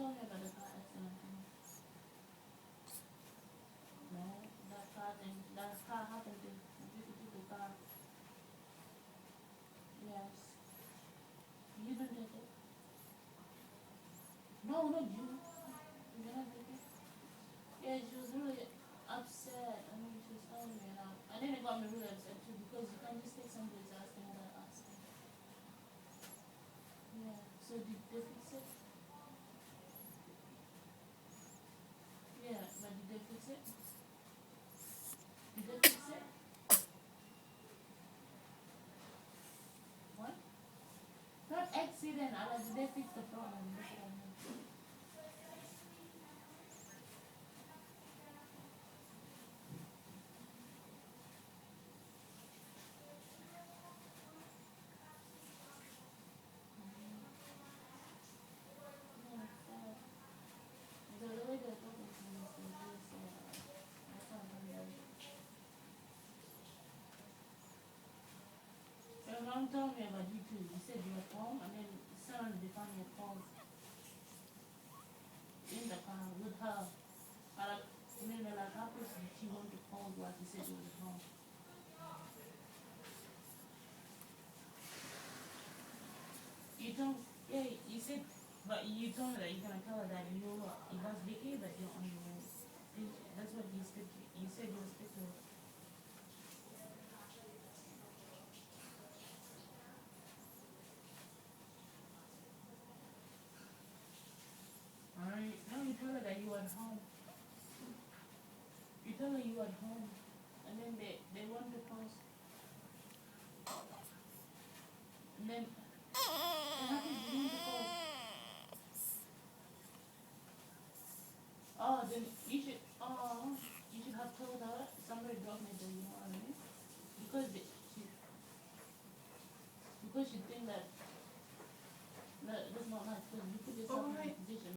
told me about the car accident thing. No, that car thing, that car happened to the car. Yes. You didn't take it? No, not you. You didn't take it? Yeah, she was really upset. I mean, she was telling me, and then it got me really upset too because you can't just take somebody's asking without asking. Yeah. So did they fix it? Yeah, but did they fix it? Did they fix it? What? Not accident. I like, did they fix the problem? That's what I mean. Yeah, it's sad. The way they're talking to me is really sad. I can't remember. Your mom told me about you too. You said you were home and then suddenly they found your phone in the car with her. And then they're like, how could she want to call you after you said you was at home? You told, yeah, you said, but you told me that you're gonna tell her that you it was Vicky, but you're on your way. That's what you said. You said you were speak to her. Alright, no, you told her that you were at home. You told her you were at home, and then they want to post, and then how did you need to call? Oh, then you should have told her somebody dropped me there. You know what I mean? Because